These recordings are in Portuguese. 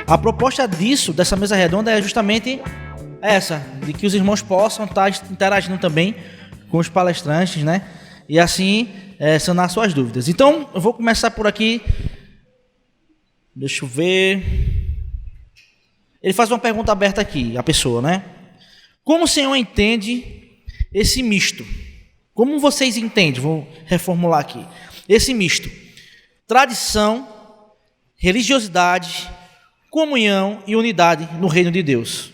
A proposta dessa mesa redonda é justamente essa, de que os irmãos possam estar interagindo também com os palestrantes, né? E assim sanar suas dúvidas. Então, eu vou começar por aqui. Deixa eu ver. Ele faz uma pergunta aberta aqui, a pessoa, né? Como o Senhor entende esse misto? Como vocês entendem? Vou reformular aqui. Esse misto: tradição, religiosidade, comunhão e unidade no reino de Deus.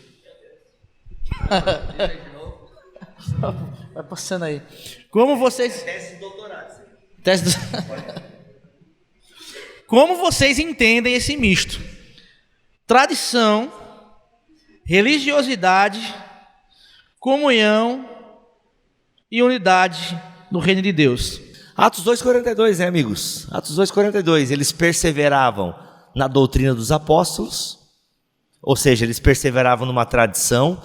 Vai passando aí. Como vocês... Tese de doutorado. Como vocês entendem esse misto? Tradição, religiosidade, comunhão e unidade no reino de Deus. Atos 2,42, né, amigos? Atos 2,42. Eles perseveravam na doutrina dos apóstolos, ou seja, eles perseveravam numa tradição,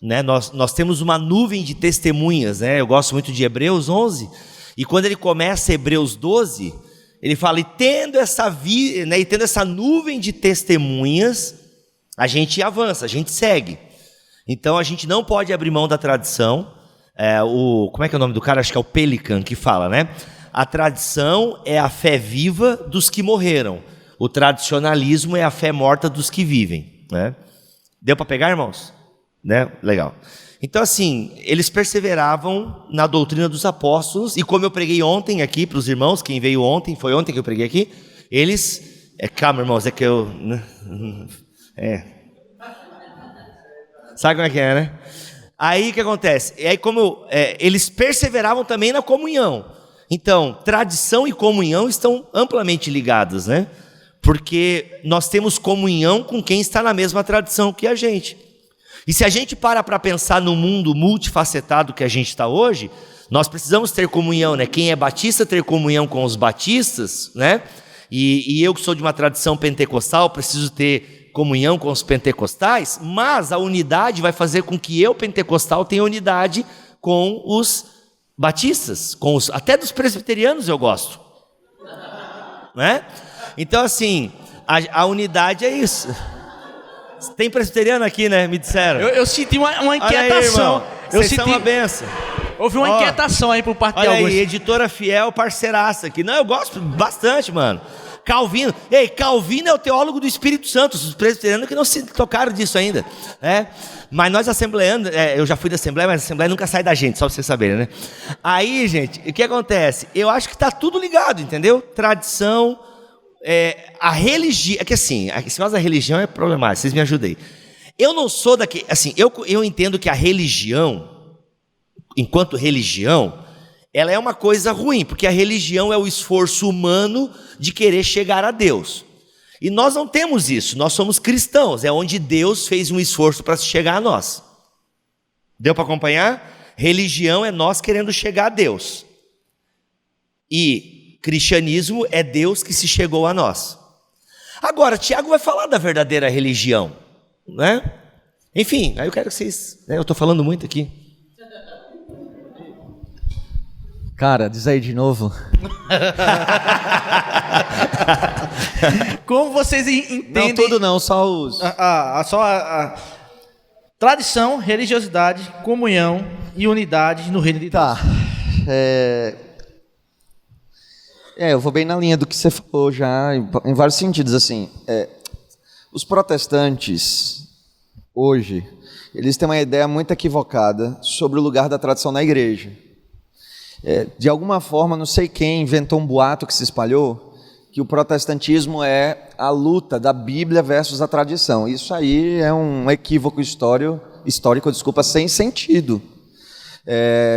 né? Nós temos uma nuvem de testemunhas, né? Eu gosto muito de Hebreus 11, e quando ele começa Hebreus 12, ele fala: e tendo essa nuvem de testemunhas, a gente avança, a gente segue. Então a gente não pode abrir mão da tradição. Como é que é o nome do cara? Acho que é o Pelican que fala, né? A tradição é a fé viva dos que morreram. O tradicionalismo é a fé morta dos que vivem, né? Deu para pegar, irmãos? Né? Legal. Então, assim, eles perseveravam na doutrina dos apóstolos, e como eu preguei ontem aqui para os irmãos, quem veio ontem, foi ontem que eu preguei aqui, eles... calma, irmãos, é que eu... Sabe como é que é, né? Aí o que acontece? E aí, eles perseveravam também na comunhão. Então, tradição e comunhão estão amplamente ligadas, né? Porque nós temos comunhão com quem está na mesma tradição que a gente. E se a gente para pensar no mundo multifacetado que a gente está hoje, nós precisamos ter comunhão, né? Quem é batista ter comunhão com os batistas, né? E eu que sou de uma tradição pentecostal, preciso ter comunhão com os pentecostais, mas a unidade vai fazer com que eu, pentecostal, tenha unidade com os batistas, até dos presbiterianos eu gosto, né? Então, assim, a unidade é isso. Tem presbiteriano aqui, né? Me disseram. Eu senti uma inquietação. Olha aí, vocês são uma benção. Houve uma inquietação aí por parte de alguns. alguns. Olha aí, editora fiel, parceiraça aqui. Não, eu gosto bastante, mano. Calvino. Calvino é o teólogo do Espírito Santo. Os presbiterianos que não se tocaram disso ainda, né? Mas nós assembleanos, eu já fui da assembleia, mas a assembleia nunca sai da gente, só pra vocês saberem, né? Aí, gente, o que acontece? Eu acho que tá tudo ligado, entendeu? Tradição... a religião, é que assim, esse negócio da religião é problemático, vocês me ajudem. Eu não sou daqui, assim, eu entendo que a religião, enquanto religião, ela é uma coisa ruim, porque a religião é o esforço humano de querer chegar a Deus. E nós não temos isso, nós somos cristãos, é onde Deus fez um esforço para chegar a nós. Deu para acompanhar? Religião é nós querendo chegar a Deus. E cristianismo é Deus que se chegou a nós. Agora, Tiago vai falar da verdadeira religião, né? Enfim, aí eu quero que vocês... eu estou falando muito aqui. Cara, diz aí de novo. Como vocês entendem... Não tudo não, só os... Tradição, religiosidade, comunhão e unidade no reino de Deus. Tá. Eu vou bem na linha do que você falou já, em vários sentidos, assim. Os protestantes, hoje, eles têm uma ideia muito equivocada sobre o lugar da tradição na igreja. De alguma forma, não sei quem inventou um boato que se espalhou, que o protestantismo é a luta da Bíblia versus a tradição. Isso aí é um equívoco histórico, sem sentido.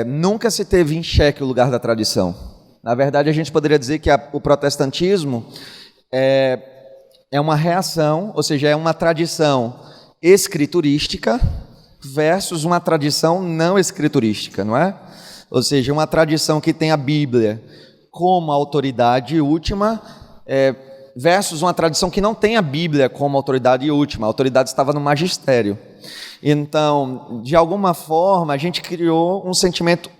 Nunca se teve em xeque o lugar da tradição. Na verdade, a gente poderia dizer que o protestantismo é uma reação, ou seja, é uma tradição escriturística versus uma tradição não escriturística, não é? Ou seja, uma tradição que tem a Bíblia como autoridade última versus uma tradição que não tem a Bíblia como autoridade última. A autoridade estava no magistério. Então, de alguma forma, a gente criou um sentimento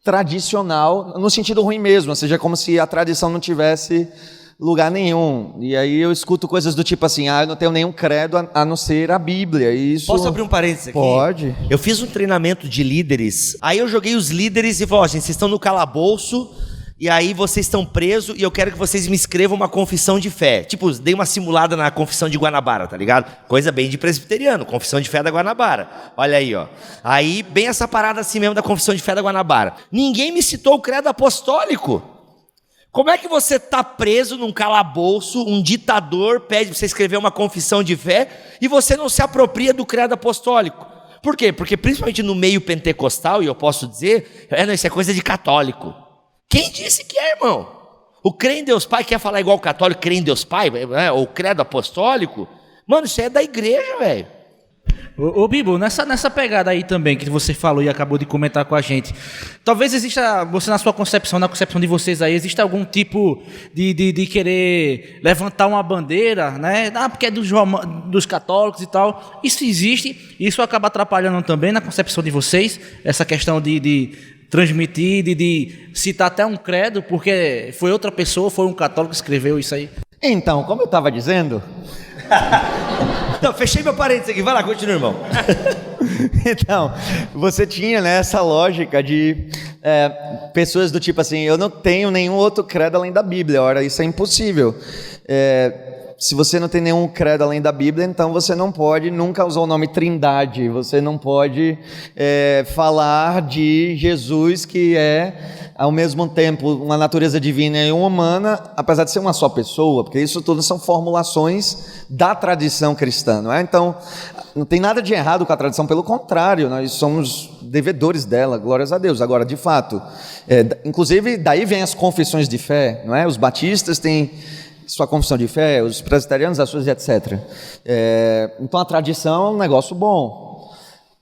tradicional, no sentido ruim mesmo, ou seja, como se a tradição não tivesse lugar nenhum. E aí eu escuto coisas do tipo assim, eu não tenho nenhum credo a não ser a Bíblia. E isso... Posso abrir um parênteses aqui? Pode. Eu fiz um treinamento de líderes, aí eu joguei os líderes e falei, gente, vocês estão no calabouço, e aí vocês estão presos, e eu quero que vocês me escrevam uma confissão de fé. Tipo, dei uma simulada na confissão de Guanabara, tá ligado? Coisa bem de presbiteriano, confissão de fé da Guanabara. Olha aí, ó. Aí, bem essa parada assim mesmo da confissão de fé da Guanabara. Ninguém me citou o credo apostólico. Como é que você está preso num calabouço, um ditador pede para você escrever uma confissão de fé e você não se apropria do credo apostólico? Por quê? Porque principalmente no meio pentecostal, e eu posso dizer, não, isso é coisa de católico. Quem disse que é, irmão? O crer em Deus Pai quer falar igual o católico, crer em Deus Pai, ou credo apostólico? Mano, isso é da igreja, velho. Ô Bibo, nessa pegada aí também que você falou e acabou de comentar com a gente, talvez exista, você na sua concepção, na concepção de vocês aí, exista algum tipo de querer levantar uma bandeira, né? Porque é dos católicos e tal. Isso existe, isso acaba atrapalhando também na concepção de vocês, essa questão de transmitir, de citar até um credo, porque foi outra pessoa, foi um católico que escreveu isso aí. Então, como eu estava dizendo... Não, fechei meu parênteses aqui, vai lá, continua, irmão. Então, você tinha, né, essa lógica de pessoas do tipo assim, eu não tenho nenhum outro credo além da Bíblia. Ora, isso é impossível. Se você não tem nenhum credo além da Bíblia, então você não pode nunca usar o nome Trindade, você não pode falar de Jesus, que é ao mesmo tempo uma natureza divina e uma humana, apesar de ser uma só pessoa, porque isso tudo são formulações da tradição cristã, não é? Então, não tem nada de errado com a tradição, pelo contrário, nós somos devedores dela, glórias a Deus. Agora, de fato, inclusive daí vem as confissões de fé, não é? Os batistas têm sua confissão de fé, os presbiterianos as suas, etc. Então a tradição é um negócio bom.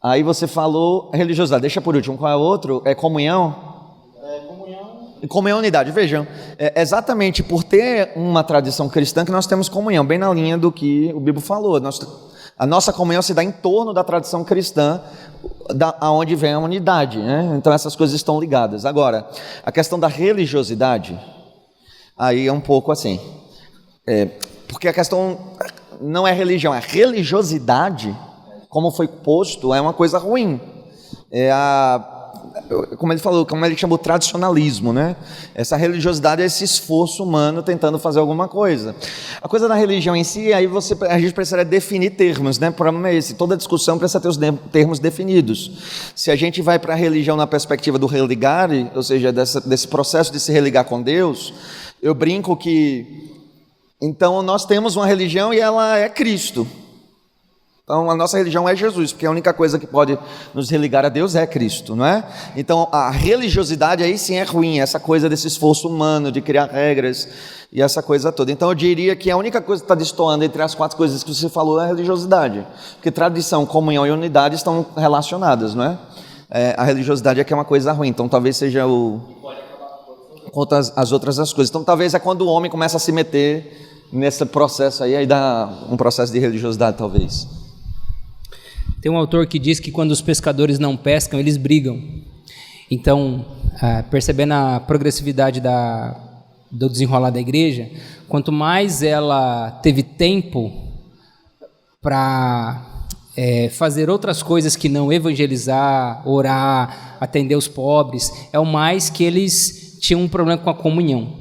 Aí você falou religiosidade, deixa por último, qual é o outro? É comunhão? Comunhão e unidade, vejam, exatamente por ter uma tradição cristã que nós temos comunhão, bem na linha do que o Bibo falou. A nossa comunhão se dá em torno da tradição cristã, aonde vem a unidade, né? Então essas coisas estão ligadas. Agora, a questão da religiosidade, aí é um pouco assim, porque a questão não é religião, é religiosidade, como foi posto, é uma coisa ruim. Como ele falou, como ele chamou, tradicionalismo, né? Essa religiosidade é esse esforço humano tentando fazer alguma coisa. A coisa da religião em si, aí a gente precisaria definir termos, né? O problema é esse, toda discussão precisa ter os termos definidos. Se a gente vai para a religião na perspectiva do religare, ou seja, desse processo de se religar com Deus, eu brinco que, então, nós temos uma religião e ela é Cristo. Então, a nossa religião é Jesus, porque a única coisa que pode nos religar a Deus é Cristo, não é? Então, a religiosidade aí sim é ruim, essa coisa desse esforço humano de criar regras e essa coisa toda. Então, eu diria que a única coisa que está destoando entre as 4 coisas que você falou é a religiosidade, porque tradição, comunhão e unidade estão relacionadas, não é? A religiosidade é que é uma coisa ruim, então talvez seja contra as outras as coisas. Então, talvez é quando o homem começa a se meter nesse processo aí dá um processo de religiosidade, talvez. Tem um autor que diz que quando os pescadores não pescam, eles brigam. Então, percebendo a progressividade do desenrolar da igreja, quanto mais ela teve tempo para fazer outras coisas que não evangelizar, orar, atender os pobres, é o mais que eles tinham um problema com a comunhão,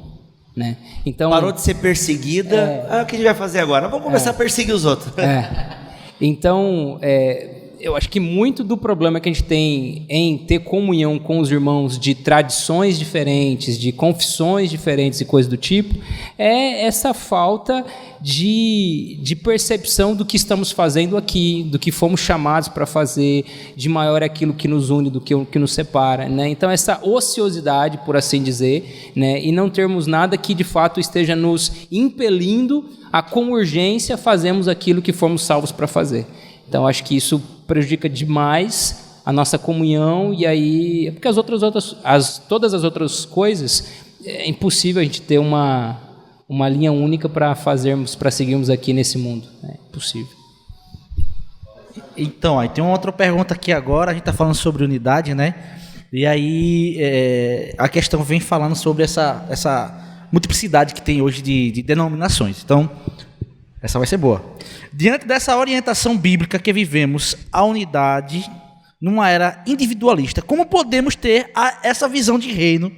né? Então, parou de ser perseguida, o que a gente vai fazer agora? Vamos começar a perseguir os outros. Então, eu acho que muito do problema que a gente tem em ter comunhão com os irmãos de tradições diferentes, de confissões diferentes e coisas do tipo, é essa falta de percepção do que estamos fazendo aqui, do que fomos chamados para fazer, de maior é aquilo que nos une do que o que nos separa, né? Então, essa ociosidade, por assim dizer, né? E não termos nada que de fato esteja nos impelindo a com urgência fazermos aquilo que fomos salvos para fazer. Então, acho que isso prejudica demais a nossa comunhão, e aí, porque todas as outras coisas, é impossível a gente ter uma linha única para seguirmos aqui nesse mundo. É impossível. Então, aí tem uma outra pergunta aqui agora, a gente está falando sobre unidade, né? E aí a questão vem falando sobre essa multiplicidade que tem hoje de denominações. Então, essa vai ser boa. Diante dessa orientação bíblica que vivemos, a unidade numa era individualista, como podemos ter essa visão de reino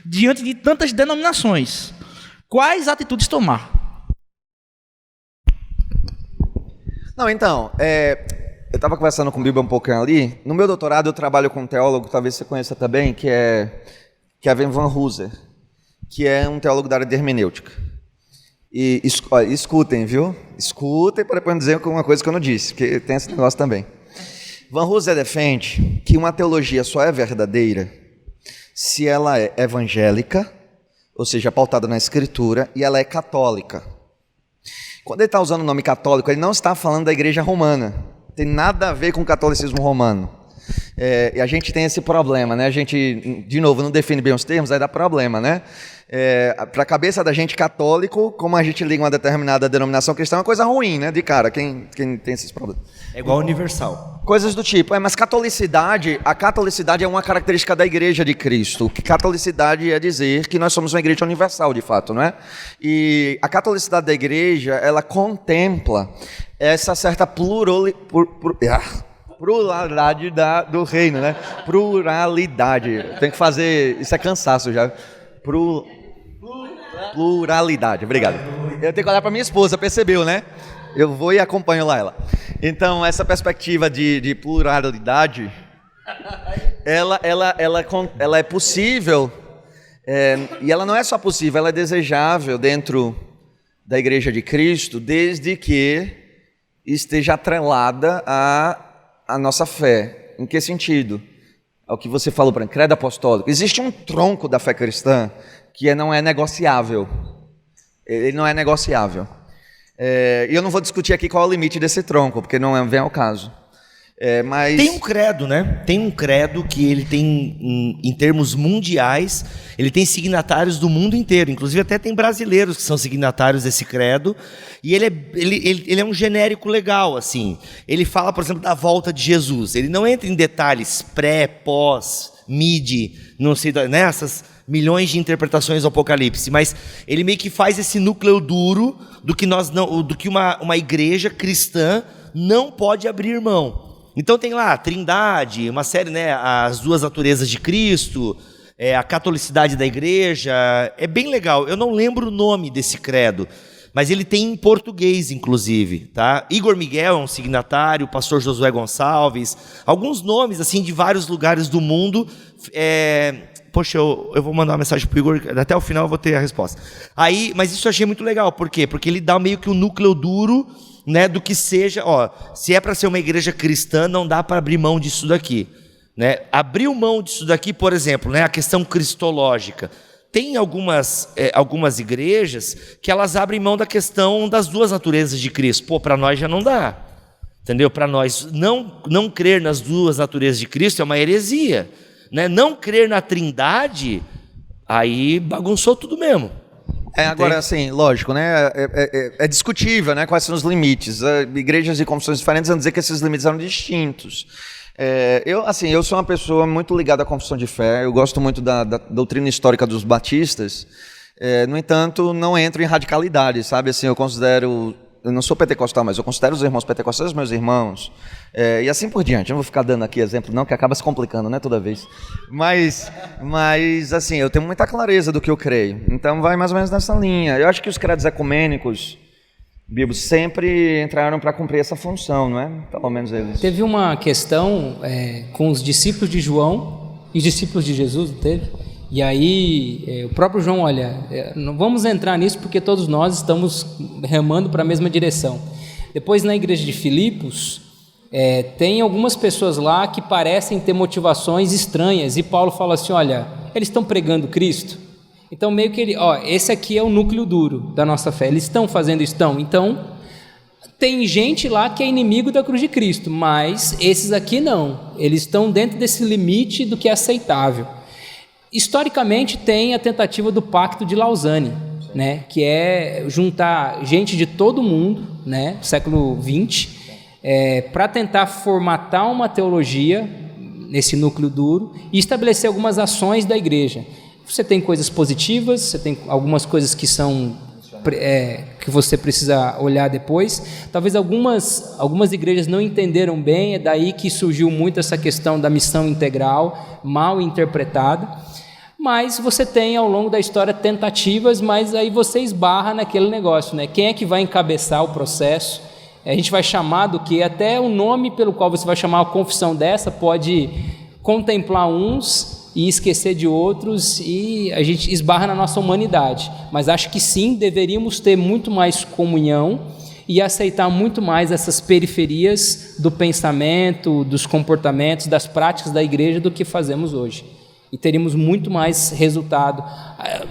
diante de tantas denominações? Quais atitudes tomar? Não, então, eu estava conversando com o Biba um pouquinho ali. No meu doutorado eu trabalho com um teólogo, talvez você conheça também, que é Kevin Van Hooser, que é um teólogo da área de hermenêutica. E escutem, viu? Escutem para depois dizer alguma coisa que eu não disse, porque tem esse negócio também. Van Hooser defende que uma teologia só é verdadeira se ela é evangélica, ou seja, pautada na Escritura, e ela é católica. Quando ele está usando o nome católico, ele não está falando da igreja romana. Tem nada a ver com o catolicismo romano. E a gente tem esse problema, né? A gente, de novo, não define bem os termos, aí dá problema, né? Para a cabeça da gente católico, como a gente liga uma determinada denominação cristã, é uma coisa ruim, né? De cara, quem tem esses problemas. É igual universal. Coisas do tipo. Mas a catolicidade é uma característica da igreja de Cristo. Que catolicidade é dizer que nós somos uma igreja universal, de fato, não é? E a catolicidade da igreja, ela contempla essa certa pluralidade do reino, né? Pluralidade. Tem que fazer... Isso é cansaço já. Pluralidade. Obrigado. Eu tenho que olhar para minha esposa, percebeu, né? Eu vou e acompanho lá ela. Então, essa perspectiva de pluralidade, ela é possível, e ela não é só possível, ela é desejável dentro da Igreja de Cristo, desde que esteja atrelada à nossa fé. Em que sentido? Ao que você falou, para credo apostólico. Existe um tronco da fé cristã que não é negociável. Ele não é negociável. E eu não vou discutir aqui qual é o limite desse tronco, porque não vem ao caso. Mas... Tem um credo, né? Tem um credo que ele tem, em termos mundiais, ele tem signatários do mundo inteiro. Inclusive até tem brasileiros que são signatários desse credo. E ele é um genérico legal, assim. Ele fala, por exemplo, da volta de Jesus. Ele não entra em detalhes pré, pós, mid, não sei, né? Essas milhões de interpretações do Apocalipse. Mas ele meio que faz esse núcleo duro do que uma igreja cristã não pode abrir mão. Então tem lá a Trindade, uma série, né, as duas naturezas de Cristo, a catolicidade da igreja, é bem legal. Eu não lembro o nome desse credo, mas ele tem em português, inclusive, tá? Igor Miguel é um signatário, o pastor Josué Gonçalves, alguns nomes assim de vários lugares do mundo. Poxa, eu vou mandar uma mensagem pro Igor, até o final eu vou ter a resposta. Mas isso eu achei muito legal, por quê? Porque ele dá meio que o núcleo duro, né, do que seja, se é para ser uma igreja cristã, não dá para abrir mão disso daqui, né? Abriu mão disso daqui, por exemplo, né, a questão cristológica. Tem algumas igrejas que elas abrem mão da questão das duas naturezas de Cristo. Pô, para nós já não dá, entendeu? Para nós não crer nas duas naturezas de Cristo é uma heresia, né? Não crer na Trindade, aí bagunçou tudo mesmo. Agora, assim, lógico, né? É discutível, né? Quais são os limites. Igrejas de confissões diferentes vão dizer que esses limites eram distintos. Eu sou uma pessoa muito ligada à confissão de fé. Eu gosto muito da doutrina histórica dos batistas. No entanto, não entro em radicalidade, sabe? Assim, eu não sou pentecostal, mas eu considero os irmãos pentecostais meus irmãos. E assim por diante. Eu não vou ficar dando aqui exemplo, não, que acaba se complicando, né, toda vez. Mas assim, eu tenho muita clareza do que eu creio. Então, vai mais ou menos nessa linha. Eu acho que os credos ecumênicos, bíblicos, sempre entraram para cumprir essa função, não é? Pelo menos eles. Teve uma questão com os discípulos de João e os discípulos de Jesus, não teve? E aí, o próprio João, olha, não vamos entrar nisso porque todos nós estamos remando para a mesma direção. Depois, na igreja de Filipos, tem algumas pessoas lá que parecem ter motivações estranhas, e Paulo fala assim, olha, eles estão pregando Cristo, então meio que esse aqui é o núcleo duro da nossa fé, eles estão fazendo isso, então tem gente lá que é inimigo da cruz de Cristo, mas esses aqui não, eles estão dentro desse limite do que é aceitável. Historicamente tem a tentativa do Pacto de Lausanne, né, que é juntar gente de todo mundo, né, século XX, para tentar formatar uma teologia nesse núcleo duro e estabelecer algumas ações da igreja. você tem coisas positivas, você tem algumas coisas que são que você precisa olhar depois. Talvez algumas igrejas não entenderam bem, é daí que surgiu muito essa questão da missão integral, mal interpretada. Mas você tem ao longo da história tentativas, mas aí você esbarra naquele negócio, né? Quem é que vai encabeçar o processo? A gente vai chamar do que? Até o nome pelo qual você vai chamar a confissão dessa pode contemplar uns e esquecer de outros, e a gente esbarra na nossa humanidade. Mas acho que sim, deveríamos ter muito mais comunhão e aceitar muito mais essas periferias do pensamento, dos comportamentos, das práticas da igreja do que fazemos hoje. E teríamos muito mais resultado.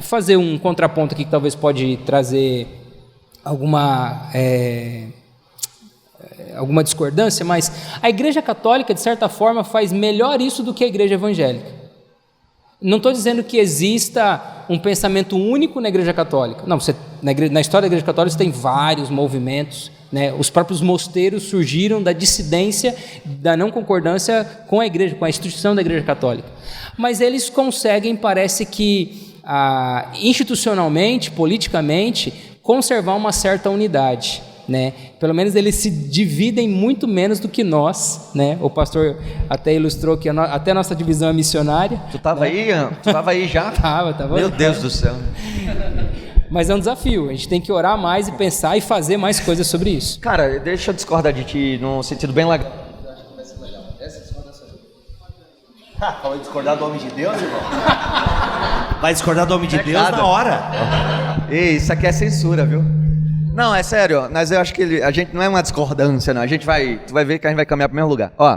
Fazer um contraponto aqui que talvez pode trazer alguma discordância, mas a igreja católica, de certa forma, faz melhor isso do que a igreja evangélica. Não estou dizendo que exista um pensamento único na igreja católica. Não, na história da igreja católica você tem vários movimentos, né? Os próprios mosteiros surgiram da dissidência, da não concordância com a igreja, com a instituição da igreja católica. Mas eles conseguem, parece que institucionalmente, politicamente, conservar uma certa unidade, né? Pelo menos eles se dividem muito menos do que nós, né? O pastor até ilustrou que até a nossa divisão é missionária. Tu estava aí? Tu estava aí já? Tava. Meu Deus do céu. Mas é um desafio, a gente tem que orar mais e pensar e fazer mais coisas sobre isso. Cara, deixa eu discordar de ti num sentido bem legal. Falou em discordar do homem de Deus, irmão? Vai discordar do homem de Deus na hora. Ei, isso aqui é censura, viu? Não, é sério, mas eu acho que a gente não é uma discordância, não. Tu vai ver que a gente vai caminhar para o mesmo lugar. Ó,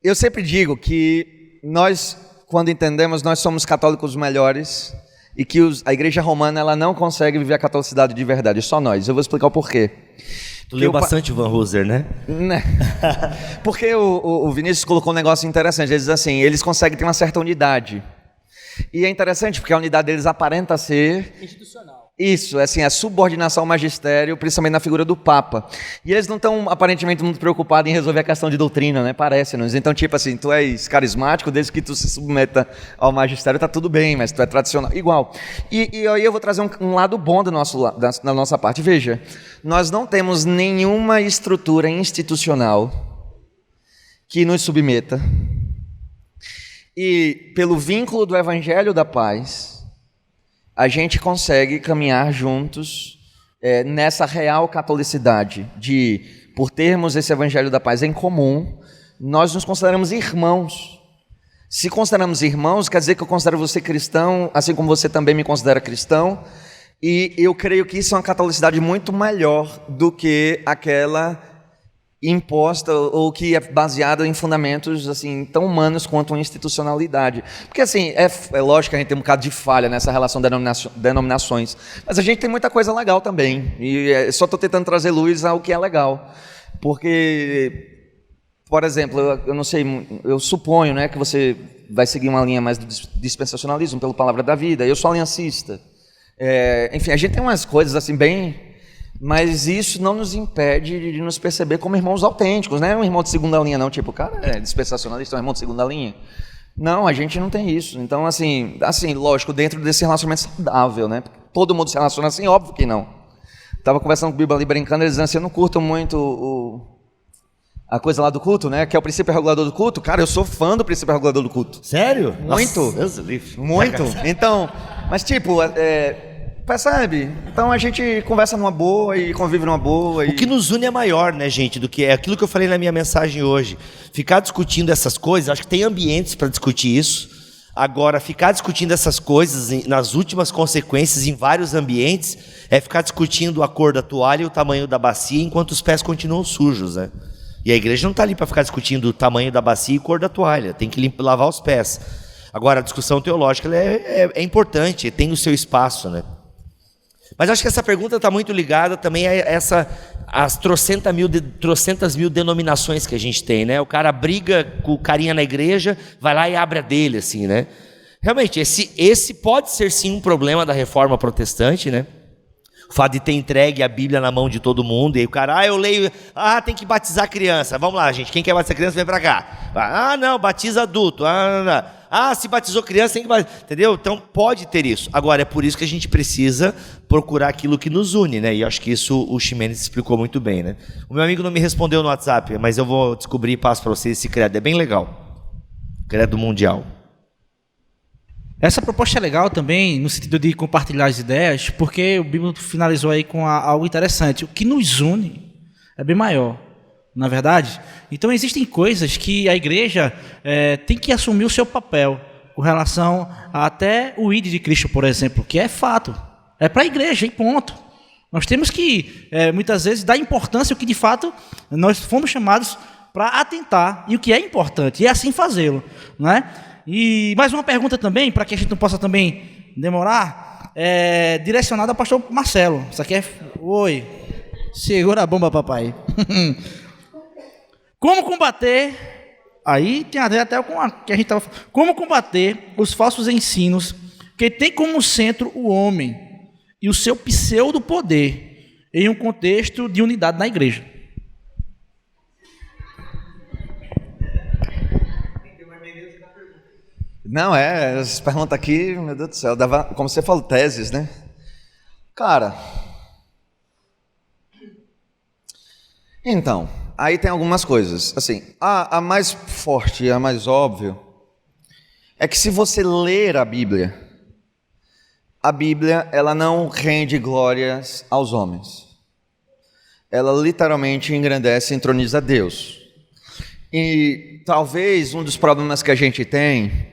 eu sempre digo que nós, quando entendemos, nós somos católicos melhores e que a igreja romana, ela não consegue viver a catolicidade de verdade, só nós. Eu vou explicar o porquê. Tu leu bastante o Van Hooser, né? Porque o Vinícius colocou um negócio interessante. Ele diz assim, eles conseguem ter uma certa unidade. E é interessante porque a unidade deles aparenta ser institucional. Isso, assim, a subordinação ao magistério, principalmente na figura do Papa. E eles não estão, aparentemente, muito preocupados em resolver a questão de doutrina, né? Parece-nos. Então, tipo assim, tu és carismático, desde que tu se submeta ao magistério, tá tudo bem, mas tu é tradicional. Igual. E aí eu vou trazer um lado bom da nossa parte. Veja, nós não temos nenhuma estrutura institucional que nos submeta. E, pelo vínculo do Evangelho da Paz, a gente consegue caminhar juntos nessa real catolicidade, por termos esse Evangelho da Paz em comum, nós nos consideramos irmãos. Se consideramos irmãos, quer dizer que eu considero você cristão, assim como você também me considera cristão, e eu creio que isso é uma catolicidade muito melhor do que aquela imposta ou que é baseada em fundamentos assim tão humanos quanto a institucionalidade. Porque assim, é lógico que a gente tem um bocado de falha nessa relação de denominações, mas a gente tem muita coisa legal também, e só estou tentando trazer luz ao que é legal. Porque, por exemplo, eu não sei, eu suponho, né, que você vai seguir uma linha mais do dispensacionalismo pela palavra da vida, eu sou aliancista. Enfim, a gente tem umas coisas assim bem... Mas isso não nos impede de nos perceber como irmãos autênticos, não é um irmão de segunda linha não, tipo, o cara é dispensacionalista, é um irmão de segunda linha. Não, a gente não tem isso. Então, assim, lógico, dentro desse relacionamento saudável, né? Todo mundo se relaciona assim? Óbvio que não. Estava conversando com o Bibo ali, brincando, eles dizendo assim, eu não curto muito a coisa lá do culto, né? Que é o princípio regulador do culto. Cara, eu sou fã do princípio regulador do culto. Sério? Muito. Nossa, Deus do livre. Muito. Então, mas tipo... percebe? Então a gente conversa numa boa e convive numa boa. O que nos une é maior, né, gente, do que é aquilo que eu falei na minha mensagem hoje. Ficar discutindo essas coisas, acho que tem ambientes para discutir isso. Agora, ficar discutindo essas coisas nas últimas consequências em vários ambientes é ficar discutindo a cor da toalha e o tamanho da bacia enquanto os pés continuam sujos, né? E a igreja não está ali para ficar discutindo o tamanho da bacia e cor da toalha, tem que lavar os pés. Agora, a discussão teológica ela é importante, tem o seu espaço, né? Mas acho que essa pergunta está muito ligada também a as trocentas mil denominações que a gente tem, né? O cara briga com o carinha na igreja, vai lá e abre a dele, assim, né? Realmente, esse pode ser sim um problema da reforma protestante, né? O fato de ter entregue a Bíblia na mão de todo mundo, e aí o cara, eu leio, tem que batizar criança. Vamos lá, gente, quem quer batizar criança, vem para cá. Não, batiza adulto. se batizou criança, tem que batizar, entendeu? Então pode ter isso. Agora, é por isso que a gente precisa procurar aquilo que nos une, né? E eu acho que isso o Ximenes explicou muito bem, né? O meu amigo não me respondeu no WhatsApp, mas eu vou descobrir e passo para vocês esse credo. É bem legal. Credo mundial. Essa proposta é legal também, no sentido de compartilhar as ideias, porque o Bíblia finalizou aí com algo interessante. O que nos une é bem maior, na verdade. Então existem coisas que a igreja tem que assumir o seu papel, com relação a até o ID de Cristo, por exemplo, que é fato. É para a igreja, e ponto. Nós temos que, muitas vezes, dar importância ao que de fato nós fomos chamados para atentar, e o que é importante, e assim fazê-lo, né? E mais uma pergunta também, para que a gente não possa também demorar, direcionada ao pastor Marcelo. Isso aqui é... Oi, segura a bomba, papai. Como combater... Aí tem a ver até com a que a gente estava falando. Como combater os falsos ensinos que tem como centro o homem e o seu pseudo-poder em um contexto de unidade na igreja? Não, essa pergunta aqui, meu Deus do céu, dava, como você falou, teses, né? Cara, então, aí tem algumas coisas, assim, a mais forte, a mais óbvia, é que se você ler a Bíblia, ela não rende glórias aos homens, ela literalmente engrandece e entroniza Deus. E talvez um dos problemas que a gente tem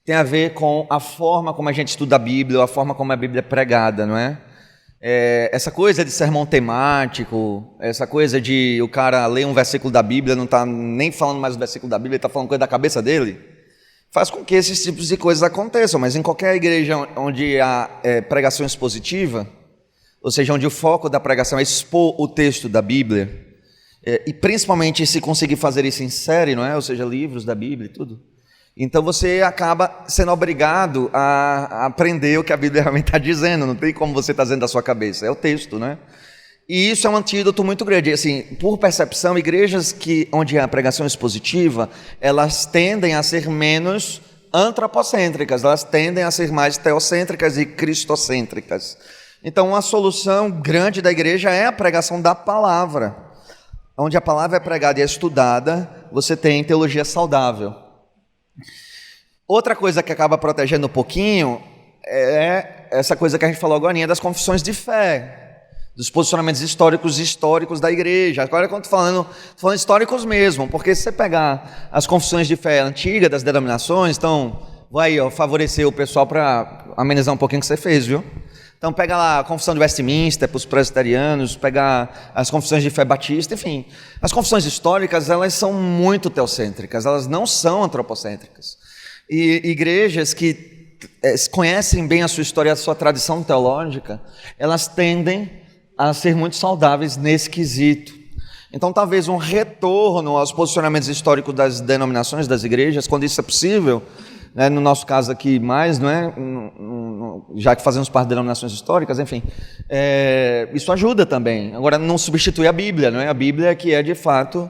a ver com a forma como a gente estuda a Bíblia, ou a forma como a Bíblia é pregada, não é? Essa coisa de sermão temático, essa coisa de o cara ler um versículo da Bíblia, não está nem falando mais do versículo da Bíblia, está falando coisa da cabeça dele, faz com que esses tipos de coisas aconteçam. Mas em qualquer igreja onde há pregação expositiva, ou seja, onde o foco da pregação é expor o texto da Bíblia, e principalmente se conseguir fazer isso em série, não é? Ou seja, livros da Bíblia e tudo, então você acaba sendo obrigado a aprender o que a Bíblia realmente está dizendo, não tem como você estar dizendo da sua cabeça, é o texto, né? E isso é um antídoto muito grande. Assim, por percepção, igrejas onde há pregação expositiva, elas tendem a ser menos antropocêntricas, elas tendem a ser mais teocêntricas e cristocêntricas. Então, uma solução grande da igreja é a pregação da palavra. Onde a palavra é pregada e é estudada, você tem teologia saudável. Outra coisa que acaba protegendo um pouquinho é essa coisa que a gente falou agora, das confissões de fé, dos posicionamentos históricos da igreja. Agora eu estou falando históricos mesmo, porque se você pegar as confissões de fé antigas das denominações, então vai favorecer o pessoal para amenizar um pouquinho o que você fez, viu? Então pega lá a confissão de Westminster para os presbiterianos, pega as confissões de fé batista, enfim. As confissões históricas, elas são muito teocêntricas, elas não são antropocêntricas. E igrejas que conhecem bem a sua história, a sua tradição teológica, elas tendem a ser muito saudáveis nesse quesito. Então talvez um retorno aos posicionamentos históricos das denominações, das igrejas, quando isso é possível, né, no nosso caso aqui mais, não é? Já que fazemos parte de denominações históricas, enfim, isso ajuda também. Agora, não substitui a Bíblia, não é? A Bíblia que é de fato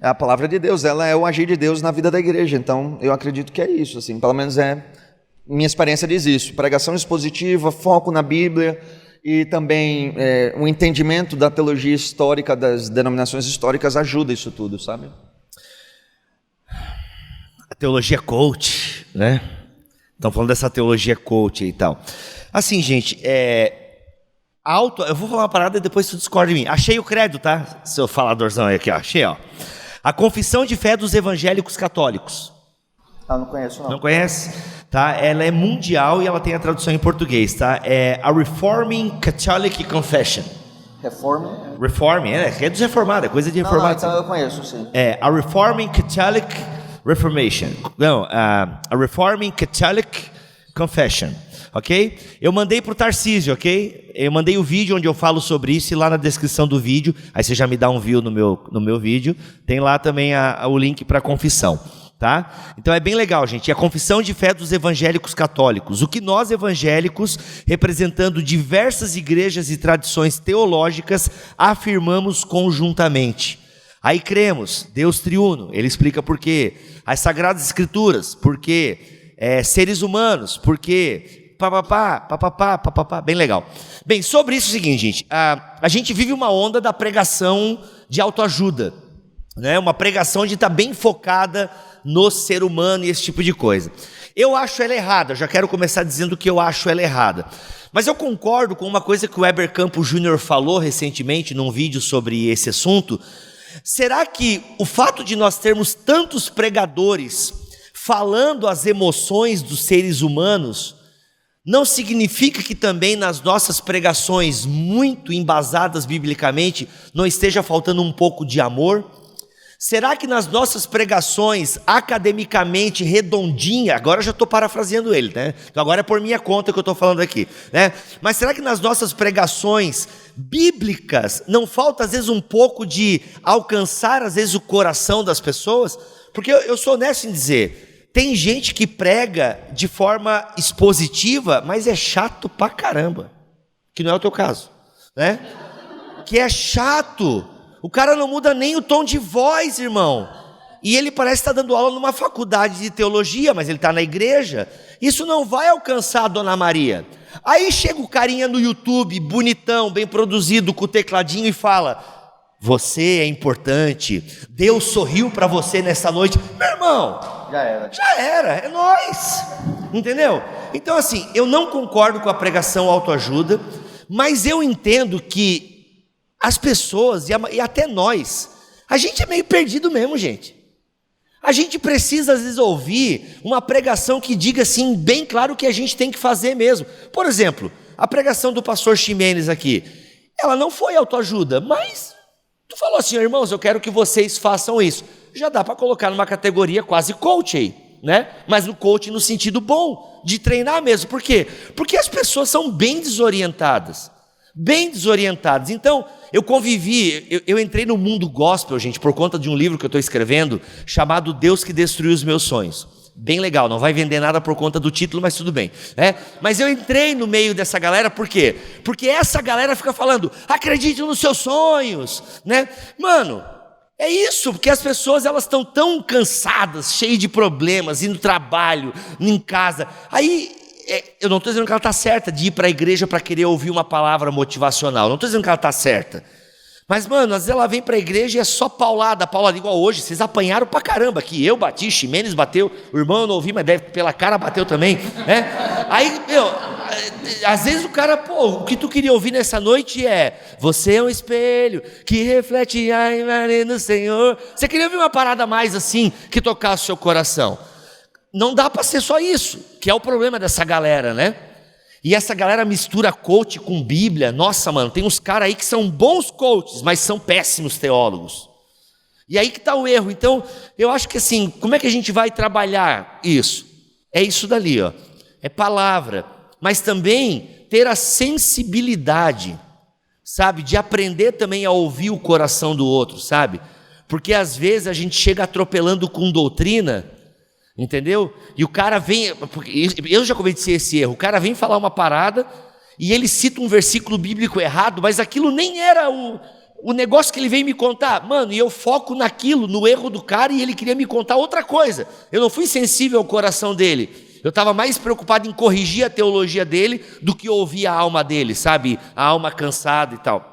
a palavra de Deus, ela é o agir de Deus na vida da igreja. Então, eu acredito que é isso, assim, pelo menos minha experiência diz isso. Pregação expositiva, foco na Bíblia e também o entendimento da teologia histórica das denominações históricas ajuda isso tudo, sabe? A teologia coach, né? Estão falando dessa teologia coach e tal. Assim, gente, eu vou falar uma parada e depois tu discorda de mim. Achei o credo, tá? Seu faladorzão aí aqui, ó. Achei, ó. A confissão de fé dos evangélicos católicos. Não conheço, não. Não conhece? Tá? Ela é mundial e ela tem a tradução em português, tá? É a Reforming Catholic Confession. Reforming, é dos reformados, é coisa de reformado. Então eu conheço, sim. A Reforming Catholic Reformation. Não, a Reforming Catholic Confession. Ok? Eu mandei para o Tarcísio, ok? Eu mandei o vídeo onde eu falo sobre isso e lá na descrição do vídeo, aí você já me dá um view no meu vídeo, tem lá também o link para a confissão, tá? Então é bem legal, gente, a confissão de fé dos evangélicos católicos, o que nós evangélicos, representando diversas igrejas e tradições teológicas, afirmamos conjuntamente. Aí cremos, Deus triuno, ele explica por quê. As Sagradas Escrituras, por quê. Seres humanos, por quê. Papapá, bem legal. Bem, sobre isso é o seguinte, gente, a gente vive uma onda da pregação de autoajuda, né? Uma pregação de estar bem focada no ser humano e esse tipo de coisa. Eu acho ela errada, já quero começar dizendo que eu acho ela errada. Mas eu concordo com uma coisa que o Heber Campos Jr. falou recentemente num vídeo sobre esse assunto. Será que o fato de nós termos tantos pregadores falando as emoções dos seres humanos não significa que também nas nossas pregações muito embasadas biblicamente não esteja faltando um pouco de amor? Será que nas nossas pregações academicamente redondinha, agora eu já estou parafraseando ele, né? Então agora é por minha conta que eu estou falando aqui, né? Mas será que nas nossas pregações bíblicas não falta às vezes um pouco de alcançar às vezes o coração das pessoas? Porque eu sou honesto em dizer, tem gente que prega de forma expositiva, mas é chato pra caramba, que não é o teu caso, né? Que é chato. O cara não muda nem o tom de voz, irmão. E ele parece estar dando aula numa faculdade de teologia, mas ele está na igreja. Isso não vai alcançar a Dona Maria. Aí chega o carinha no YouTube, bonitão, bem produzido, com o tecladinho e fala: você é importante, Deus sorriu para você nessa noite. Meu irmão, já era, é nós. Entendeu? Então assim, eu não concordo com a pregação autoajuda, mas eu entendo que as pessoas, e até nós, a gente é meio perdido mesmo, gente. A gente precisa às vezes ouvir uma pregação que diga assim, bem claro o que a gente tem que fazer mesmo. Por exemplo, a pregação do pastor Ximenes aqui, ela não foi autoajuda, mas tu falou assim: irmãos, eu quero que vocês façam isso. Já dá para colocar numa categoria quase coach aí, né? Mas no coach no sentido bom, de treinar mesmo. Por quê? Porque as pessoas são bem desorientadas. Então eu convivi, eu entrei no mundo gospel, gente, por conta de um livro que eu estou escrevendo, chamado Deus que Destruiu os Meus Sonhos. Bem legal, não vai vender nada por conta do título, mas tudo bem, né? Mas eu entrei no meio dessa galera, por quê? Porque essa galera fica falando: acredite nos seus sonhos, né? Mano, é isso, porque as pessoas elas estão tão cansadas, cheias de problemas, indo no trabalho, em casa, aí... eu não estou dizendo que ela está certa de ir para a igreja para querer ouvir uma palavra motivacional. Não estou dizendo que ela está certa. Mas, mano, às vezes ela vem para a igreja e é só paulada igual hoje. Vocês apanharam pra caramba aqui. Eu bati, Ximenes bateu, o irmão eu não ouvi, mas deve pela cara bateu também, né? Aí, às vezes o cara, o que tu queria ouvir nessa noite é: você é um espelho que reflete a imagem do Senhor. Você queria ouvir uma parada mais assim, que tocasse o seu coração. Não dá para ser só isso, que é o problema dessa galera, né? E essa galera mistura coach com Bíblia. Nossa, mano, tem uns caras aí que são bons coaches, mas são péssimos teólogos. E aí que está o erro. Então, eu acho que assim, como é que a gente vai trabalhar isso? É isso dali, ó. É palavra, mas também ter a sensibilidade, sabe? De aprender também a ouvir o coração do outro, sabe? Porque às vezes a gente chega atropelando com doutrina, entendeu? E o cara vem, eu já cometi esse erro, o cara vem falar uma parada e ele cita um versículo bíblico errado, mas aquilo nem era o negócio que ele veio me contar, mano, e eu foco naquilo, no erro do cara, e ele queria me contar outra coisa. Eu não fui sensível ao coração dele, eu estava mais preocupado em corrigir a teologia dele do que ouvir a alma dele, sabe? A alma cansada e tal.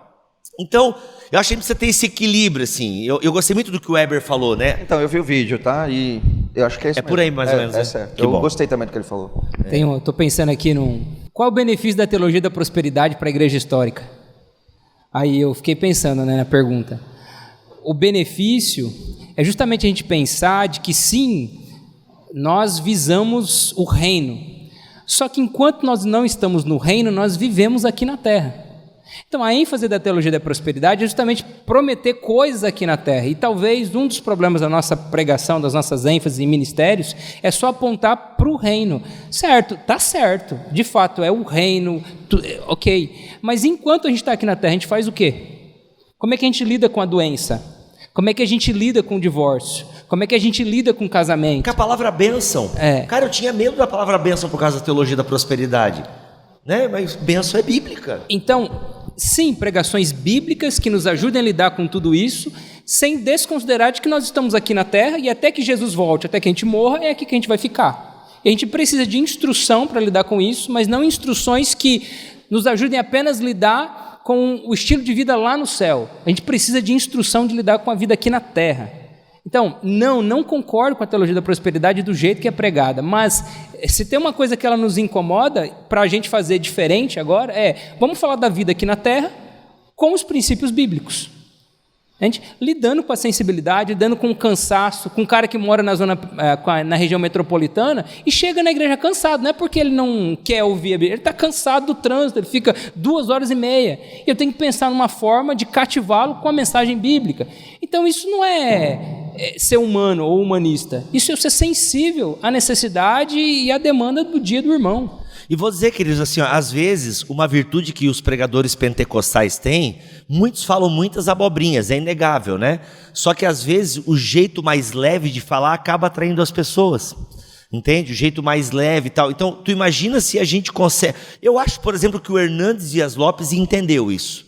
Então, eu achei que você tem esse equilíbrio, assim. Eu gostei muito do que o Weber falou, né? Então, eu vi o vídeo, tá? E eu acho que é isso mesmo. Por aí, mais ou menos. É né? certo. Eu gostei também do que ele falou. Estou pensando aqui qual é o benefício da teologia da prosperidade para a igreja histórica? Aí eu fiquei pensando, né, na pergunta. O benefício é justamente a gente pensar de que sim, nós visamos o reino. Só que enquanto nós não estamos no reino, nós vivemos aqui na terra. Então a ênfase da teologia da prosperidade é justamente prometer coisas aqui na terra. E talvez um dos problemas da nossa pregação, das nossas ênfases em ministérios, é só apontar para o reino. Certo, está certo, de fato é o reino, ok. Mas enquanto a gente está aqui na terra, a gente faz o quê? Como é que a gente lida com a doença? Como é que a gente lida com o divórcio? Como é que a gente lida com o casamento? Com a palavra bênção. Cara, eu tinha medo da palavra bênção por causa da teologia da prosperidade, né? Mas bênção é bíblica. Então, sim, pregações bíblicas que nos ajudem a lidar com tudo isso, sem desconsiderar de que nós estamos aqui na Terra e até que Jesus volte, até que a gente morra, é aqui que a gente vai ficar. E a gente precisa de instrução para lidar com isso, mas não instruções que nos ajudem apenas a lidar com o estilo de vida lá no céu. A gente precisa de instrução de lidar com a vida aqui na Terra. Então, não concordo com a teologia da prosperidade do jeito que é pregada, mas se tem uma coisa que ela nos incomoda para a gente fazer diferente agora, vamos falar da vida aqui na Terra com os princípios bíblicos. A gente lidando com a sensibilidade, lidando com o cansaço, com um cara que mora na região metropolitana e chega na igreja cansado, não é porque ele não quer ouvir a Bíblia, ele está cansado do trânsito, ele fica 2h30, e eu tenho que pensar numa forma de cativá-lo com a mensagem bíblica. Então isso não é ser humano ou humanista, isso é ser sensível à necessidade e à demanda do dia do irmão. E vou dizer, queridos, assim, às vezes, uma virtude que os pregadores pentecostais têm, muitos falam muitas abobrinhas, é inegável, né? Só que às vezes o jeito mais leve de falar acaba atraindo as pessoas, entende? O jeito mais leve e tal. Então, tu imagina se a gente consegue... Eu acho, por exemplo, que o Hernandes Dias Lopes entendeu isso,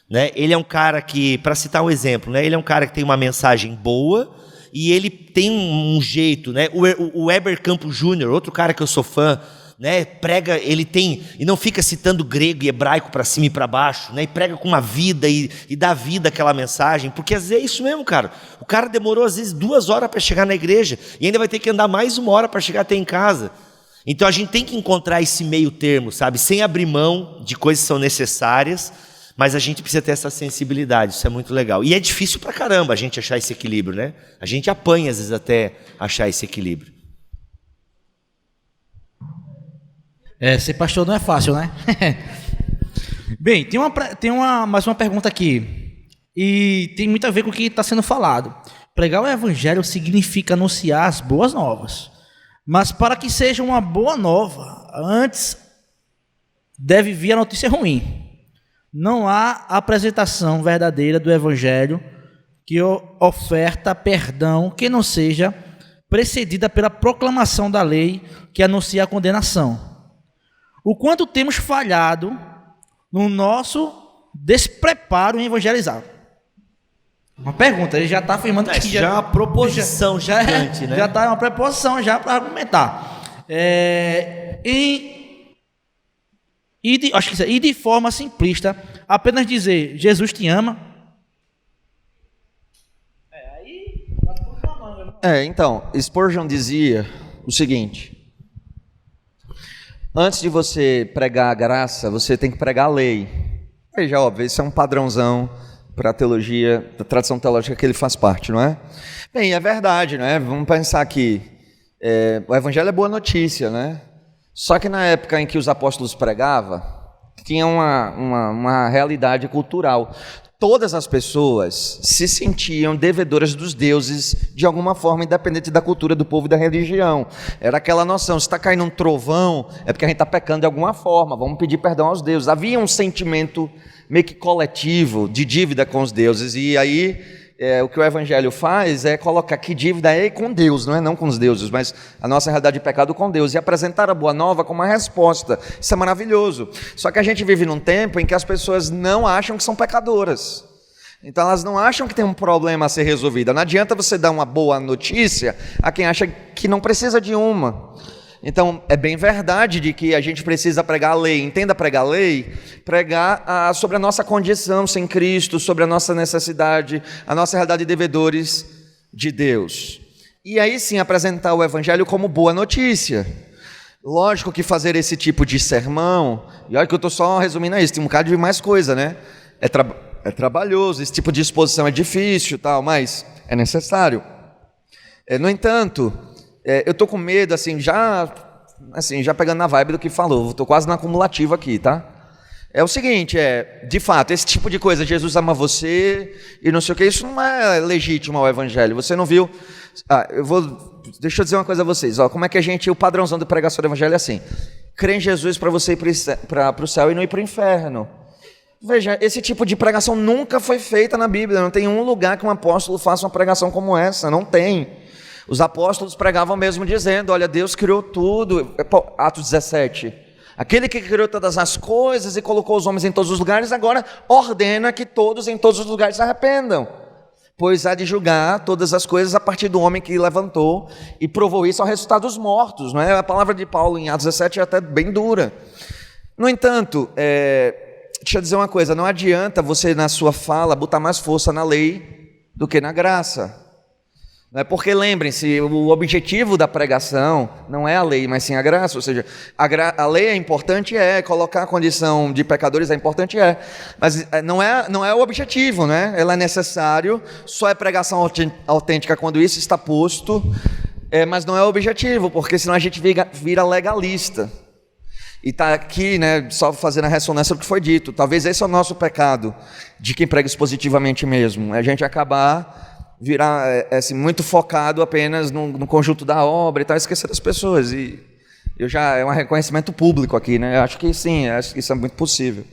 né? Ele é um cara que, para citar um exemplo, né? Ele é um cara que tem uma mensagem boa e ele tem um jeito, né? O Weber Campos Júnior, outro cara que eu sou fã, né, prega, ele tem, e não fica citando grego e hebraico para cima e para baixo, né, e prega com uma vida e dá vida àquela mensagem, porque às vezes é isso mesmo, cara. O cara demorou às vezes 2 horas para chegar na igreja e ainda vai ter que andar mais 1 hora para chegar até em casa. Então a gente tem que encontrar esse meio termo, sabe, sem abrir mão de coisas que são necessárias, mas a gente precisa ter essa sensibilidade. Isso é muito legal. E é difícil pra caramba a gente achar esse equilíbrio, né? A gente apanha às vezes até achar esse equilíbrio. Ser pastor não é fácil, né? Bem, tem mais uma pergunta aqui. E tem muito a ver com o que está sendo falado. Pregar o evangelho significa anunciar as boas novas. Mas para que seja uma boa nova, antes deve vir a notícia ruim. Não há apresentação verdadeira do evangelho que oferta perdão que não seja precedida pela proclamação da lei que anuncia a condenação. O quanto temos falhado no nosso despreparo em evangelizar? Uma pergunta, ele já está afirmando que já é uma proposição gigante, né? Já está uma preposição já para argumentar. E de forma simplista, apenas dizer Jesus te ama. Então, Spurgeon dizia o seguinte: antes de você pregar a graça, você tem que pregar a lei. Veja, óbvio, isso é um padrãozão para a teologia, da tradição teológica que ele faz parte, não é? Bem, é verdade, não é? Vamos pensar que o evangelho é boa notícia, né? Só que na época em que os apóstolos pregavam, tinha uma realidade cultural. Todas as pessoas se sentiam devedoras dos deuses de alguma forma, independente da cultura do povo e da religião. Era aquela noção, se está caindo um trovão, é porque a gente está pecando de alguma forma, vamos pedir perdão aos deuses. Havia um sentimento meio que coletivo de dívida com os deuses, e aí o que o evangelho faz é colocar que dívida é com Deus, não com os deuses, mas a nossa realidade de pecado com Deus, e apresentar a boa nova como uma resposta. Isso é maravilhoso. Só que a gente vive num tempo em que as pessoas não acham que são pecadoras. Então elas não acham que tem um problema a ser resolvido. Não adianta você dar uma boa notícia a quem acha que não precisa de uma. Então é bem verdade de que a gente precisa pregar a lei. Entenda pregar a lei? Pregar sobre a nossa condição sem Cristo, sobre a nossa necessidade, a nossa realidade de devedores de Deus. E aí sim apresentar o evangelho como boa notícia. Lógico que fazer esse tipo de sermão, e olha que eu estou só resumindo isso, tem um bocado de mais coisa, né? É trabalhoso, esse tipo de exposição é difícil, tal, mas é necessário. No entanto, eu estou com medo, já pegando na vibe do que falou, estou quase na acumulativa aqui, tá? É o seguinte, de fato, esse tipo de coisa, Jesus ama você e não sei o que, isso não é legítimo ao evangelho. Você não viu... Deixa eu dizer uma coisa a vocês, como é que o padrãozão de pregação do evangelho é assim: crê em Jesus para você ir para o céu e não ir para o inferno. Veja, esse tipo de pregação nunca foi feita na Bíblia, não tem um lugar que um apóstolo faça uma pregação como essa, não tem. Os apóstolos pregavam mesmo dizendo, olha, Deus criou tudo, Atos 17, aquele que criou todas as coisas e colocou os homens em todos os lugares, agora ordena que todos em todos os lugares se arrependam. pois há de julgar todas as coisas a partir do homem que levantou e provou isso ao ressuscitar dos mortos, não é? A palavra de Paulo em Atos 17 é até bem dura. No entanto, deixa eu dizer uma coisa, não adianta você na sua fala botar mais força na lei do que na graça. Porque lembrem-se, o objetivo da pregação não é a lei, mas sim a graça. Ou seja, a lei é importante, colocar a condição de pecadores é importante, mas não é o objetivo, né? Ela é necessário, só é pregação autêntica quando isso está posto, mas não é o objetivo, porque senão a gente vira legalista. E está aqui, né, só fazendo a ressonância do que foi dito. Talvez esse é o nosso pecado, de quem prega expositivamente mesmo, a gente acabar virar assim, muito focado apenas no conjunto da obra e tal, esquecer das pessoas. E é um reconhecimento público aqui, né? Eu acho que sim, acho que isso é muito possível.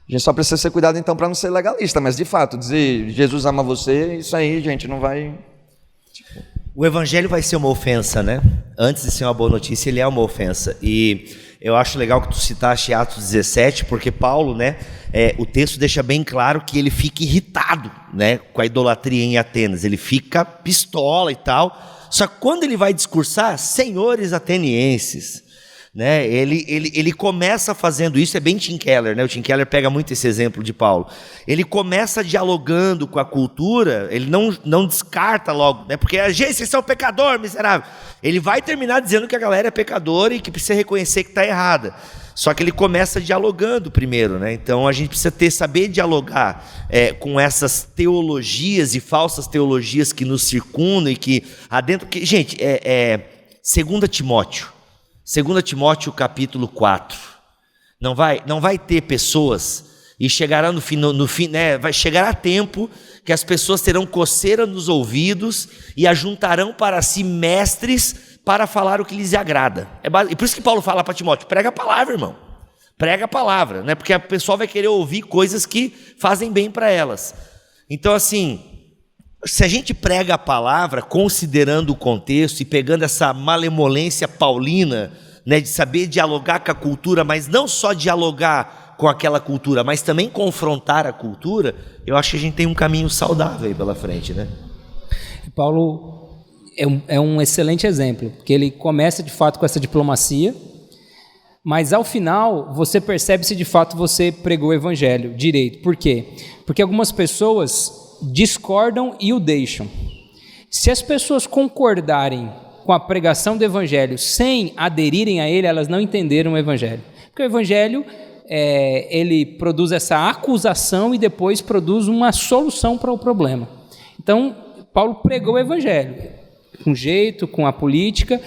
A gente só precisa ser cuidado então para não ser legalista, mas de fato, dizer Jesus ama você, isso aí, gente, não vai... O evangelho vai ser uma ofensa, né? Antes de ser uma boa notícia, ele é uma ofensa. E eu acho legal que tu citaste Atos 17, porque Paulo, né, o texto deixa bem claro que ele fica irritado, né, com a idolatria em Atenas. Ele fica pistola e tal. Só que quando ele vai discursar, senhores atenienses, né, ele começa fazendo isso, é bem Tim Keller, né? O Tim Keller pega muito esse exemplo de Paulo. Ele começa dialogando com a cultura, ele não descarta logo, né? Porque gente, vocês são pecador, miserável. Ele vai terminar dizendo que a galera é pecadora e que precisa reconhecer que está errada. Só que ele começa dialogando primeiro, né? Então a gente precisa saber dialogar com essas teologias e falsas teologias que nos circundam e que adentro. Gente, 2 Timóteo capítulo 4. Não vai ter pessoas, e chegará no fim, né, vai chegar a tempo que as pessoas terão coceira nos ouvidos e ajuntarão para si mestres para falar o que lhes agrada. E por isso que Paulo fala para Timóteo: prega a palavra, irmão. Prega a palavra, né? Porque a pessoa vai querer ouvir coisas que fazem bem para elas. Então, assim, se a gente prega a palavra, considerando o contexto e pegando essa malemolência paulina, né, de saber dialogar com a cultura, mas não só dialogar com aquela cultura, mas também confrontar a cultura, eu acho que a gente tem um caminho saudável aí pela frente, né? Paulo é um excelente exemplo, porque ele começa de fato com essa diplomacia, mas ao final você percebe se de fato você pregou o evangelho direito. Por quê? Porque algumas pessoas discordam e o deixam. Se as pessoas concordarem com a pregação do evangelho sem aderirem a ele, elas não entenderam o evangelho. Porque o evangelho, ele produz essa acusação e depois produz uma solução para o problema. Então, Paulo pregou o evangelho, com jeito, com a política,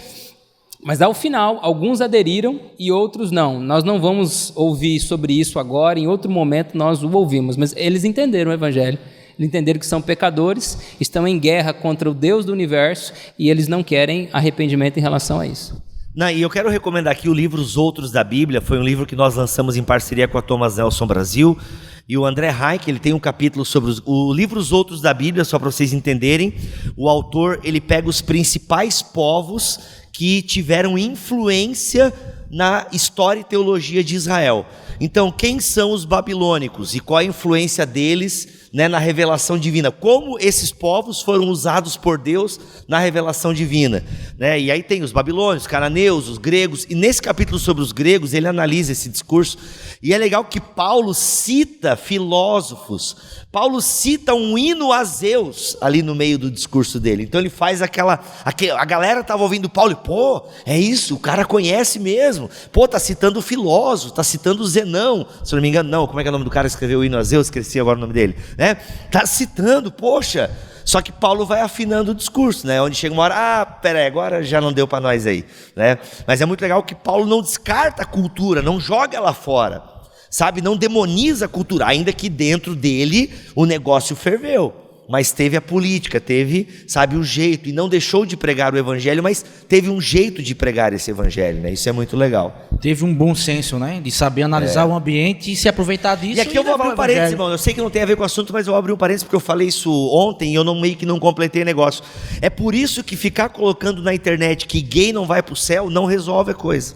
mas ao final, alguns aderiram e outros não. Nós não vamos ouvir sobre isso agora, em outro momento nós o ouvimos, mas eles entenderam o evangelho. Eles entenderam que são pecadores, estão em guerra contra o Deus do universo e eles não querem arrependimento em relação a isso. E eu quero recomendar aqui o livro Os Outros da Bíblia. Foi um livro que nós lançamos em parceria com a Thomas Nelson Brasil. E o André Reich, ele tem um capítulo sobre o livro Os Outros da Bíblia, só para vocês entenderem. O autor, ele pega os principais povos que tiveram influência na história e teologia de Israel. Então, quem são os babilônicos e qual a influência deles, né, na revelação divina? Como esses povos foram usados por Deus na revelação divina, né? E aí tem os babilônios, os cananeus, os gregos, e nesse capítulo sobre os gregos ele analisa esse discurso, e é legal que Paulo cita filósofos, Paulo cita um hino a Zeus ali no meio do discurso dele. Então ele faz a galera estava ouvindo Paulo e, pô, é isso, o cara conhece mesmo, pô, tá citando o filósofo, tá citando o Zenão, se eu não me engano, não, como é que é o nome do cara que escreveu o hino a Zeus, esqueci agora o nome dele, né? Tá citando, poxa. Só que Paulo vai afinando o discurso, né? Onde chega uma hora, peraí, agora já não deu para nós aí, né? Mas é muito legal que Paulo não descarta a cultura, não joga ela fora, sabe? Não demoniza a cultura, ainda que dentro dele o negócio ferveu. Mas teve a política, teve, sabe, o jeito, e não deixou de pregar o evangelho, mas teve um jeito de pregar esse evangelho, né? Isso é muito legal. Teve um bom senso, né? De saber analisar o ambiente e se aproveitar disso. E aqui eu vou abrir um parênteses, irmão. Eu sei que não tem a ver com o assunto, mas eu vou abrir um parênteses porque eu falei isso ontem e eu meio que não completei o negócio. É por isso que ficar colocando na internet que gay não vai para o céu não resolve a coisa.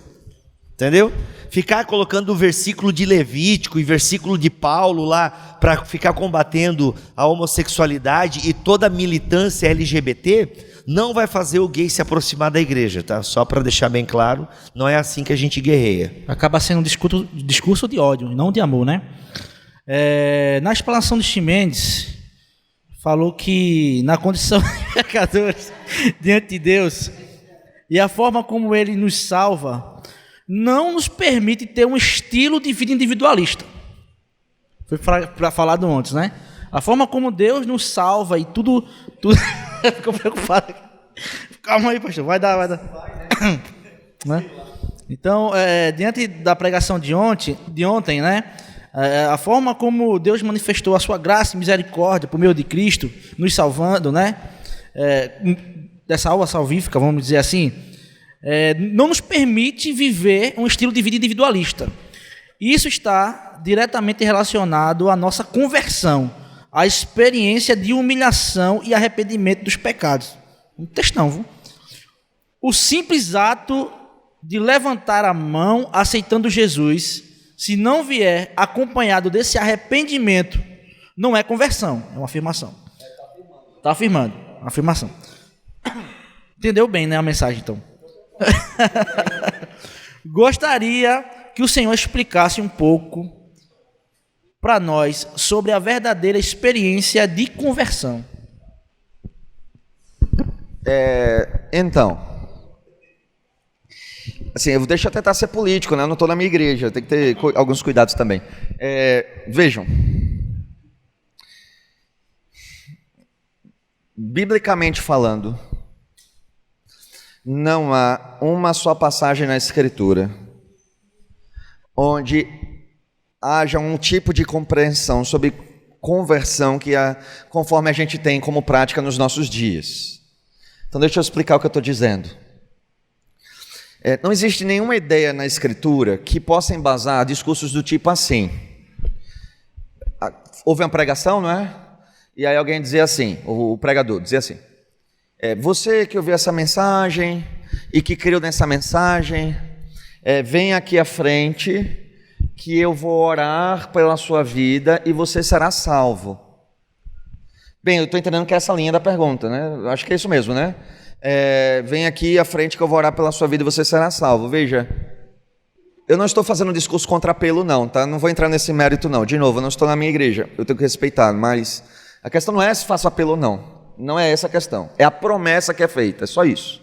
Entendeu? Ficar colocando o versículo de Levítico e versículo de Paulo lá para ficar combatendo a homossexualidade e toda a militância LGBT não vai fazer o gay se aproximar da igreja, tá? Só para deixar bem claro, não é assim que a gente guerreia. Acaba sendo um discurso de ódio, não de amor, né? Na explanação de Ximenes, falou que na condição de pecadores diante de Deus e a forma como Ele nos salva não nos permite ter um estilo de vida individualista. Foi para falar antes, né? A forma como Deus nos salva e tudo... Ficou preocupado. Calma aí, pastor. Vai dar. Né? Então, diante da pregação de ontem, né? A forma como Deus manifestou a sua graça e misericórdia por meio de Cristo, nos salvando, né? Dessa alma salvífica, vamos dizer assim, não nos permite viver um estilo de vida individualista. Isso está diretamente relacionado à nossa conversão, à experiência de humilhação e arrependimento dos pecados. Um textão, viu? O simples ato de levantar a mão aceitando Jesus, se não vier acompanhado desse arrependimento, não é conversão, é uma afirmação. Está afirmando, uma afirmação. Entendeu bem, né, a mensagem, então? Gostaria que o Senhor explicasse um pouco para nós sobre a verdadeira experiência de conversão. Então, assim, deixa eu tentar ser político, né? Eu não estou na minha igreja, tem que ter alguns cuidados também. Vejam, biblicamente falando, não há uma só passagem na Escritura onde haja um tipo de compreensão sobre conversão conforme a gente tem como prática nos nossos dias. Então deixa eu explicar o que eu estou dizendo. Não existe nenhuma ideia na Escritura que possa embasar discursos do tipo assim. Houve uma pregação, não é? E aí alguém dizia assim, o pregador dizia assim: você que ouviu essa mensagem e que creu nessa mensagem, vem aqui à frente que eu vou orar pela sua vida e você será salvo. Bem, eu estou entendendo que é essa linha da pergunta, né? Eu acho que é isso mesmo, né? Vem aqui à frente que eu vou orar pela sua vida e você será salvo. Veja, eu não estou fazendo um discurso contra apelo não, tá? Não vou entrar nesse mérito não. De novo, eu não estou na minha igreja, eu tenho que respeitar, mas a questão não é se faço apelo ou não. Não é essa a questão, é a promessa que é feita, é só isso.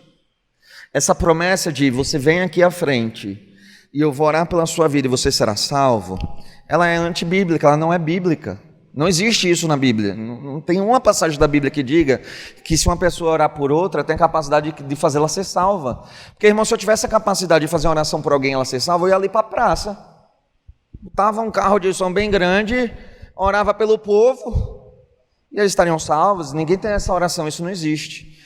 Essa promessa de você vem aqui à frente e eu vou orar pela sua vida e você será salvo, ela é antibíblica, ela não é bíblica. Não existe isso na Bíblia. Não tem uma passagem da Bíblia que diga que se uma pessoa orar por outra, tem capacidade de fazê-la ser salva. Porque, irmão, se eu tivesse a capacidade de fazer uma oração por alguém e ela ser salva, eu ia ali para a praça. Botava um carro de som bem grande, orava pelo povo, e eles estariam salvos. Ninguém tem essa oração, isso não existe.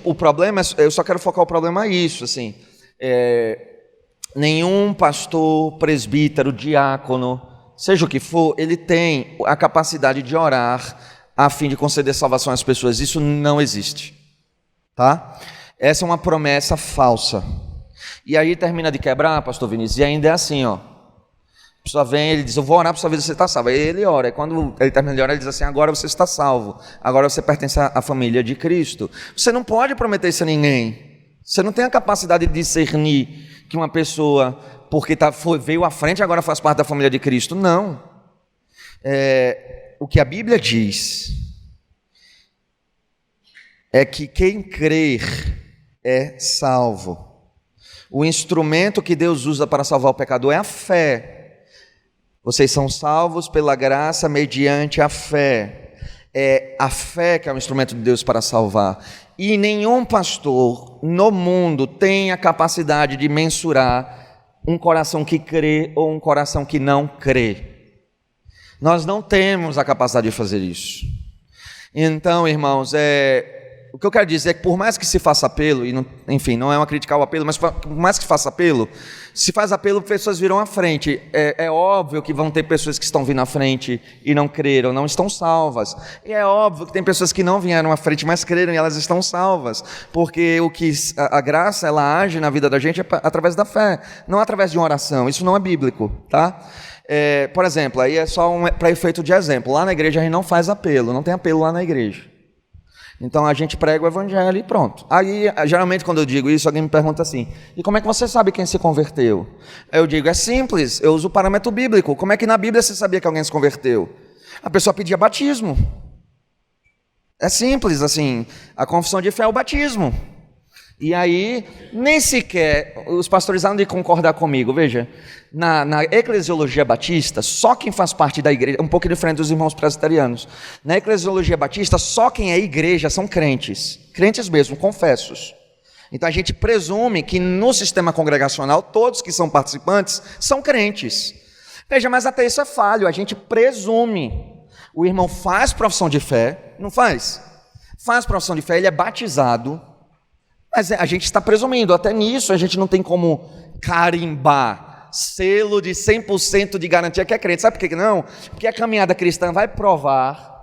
O problema, eu só quero focar o problema a isso, assim. Nenhum pastor, presbítero, diácono, seja o que for, ele tem a capacidade de orar a fim de conceder salvação às pessoas. Isso não existe, tá? Essa é uma promessa falsa. E aí termina de quebrar, pastor Vinícius, e ainda é assim, ó. A pessoa vem, ele diz, eu vou orar para sua vida, você está salvo. Aí ele ora, e quando ele termina de orar, ele diz assim, agora você está salvo, agora você pertence à família de Cristo. Você não pode prometer isso a ninguém. Você não tem a capacidade de discernir que uma pessoa, porque veio à frente, agora faz parte da família de Cristo. Não. O que a Bíblia diz é que quem crer é salvo. O instrumento que Deus usa para salvar o pecador é a fé. Vocês são salvos pela graça mediante a fé. É a fé que é o instrumento de Deus para salvar. E nenhum pastor no mundo tem a capacidade de mensurar um coração que crê ou um coração que não crê. Nós não temos a capacidade de fazer isso. Então, irmãos, O que eu quero dizer é que por mais que se faça apelo, e não, enfim, não é uma crítica ao apelo, mas por mais que faça apelo, se faz apelo, pessoas virão à frente. É óbvio que vão ter pessoas que estão vindo à frente e não creram, não estão salvas. E é óbvio que tem pessoas que não vieram à frente, mas creram e elas estão salvas. Porque a graça, ela age na vida da gente através da fé, não através de uma oração. Isso não é bíblico, tá? Por exemplo, aí é só para efeito de exemplo. Lá na igreja a gente não faz apelo, não tem apelo lá na igreja. Então a gente prega o evangelho e pronto. Aí, geralmente, quando eu digo isso, alguém me pergunta assim: e como é que você sabe quem se converteu? Eu digo: é simples, eu uso o parâmetro bíblico. Como é que na Bíblia você sabia que alguém se converteu? A pessoa pedia batismo. É simples, assim, a confissão de fé é o batismo. E aí, nem sequer, os pastores hão de concordar comigo, veja, na eclesiologia batista, só quem faz parte da igreja, um pouco diferente dos irmãos presbiterianos, na eclesiologia batista, só quem é igreja são crentes mesmo, confessos. Então a gente presume que no sistema congregacional, todos que são participantes são crentes. Veja, mas até isso é falho, a gente presume. O irmão faz profissão de fé, não faz? Faz profissão de fé, ele é batizado, mas a gente está presumindo, até nisso a gente não tem como carimbar, selo de 100% de garantia que é crente. Sabe por que não? Porque a caminhada cristã vai provar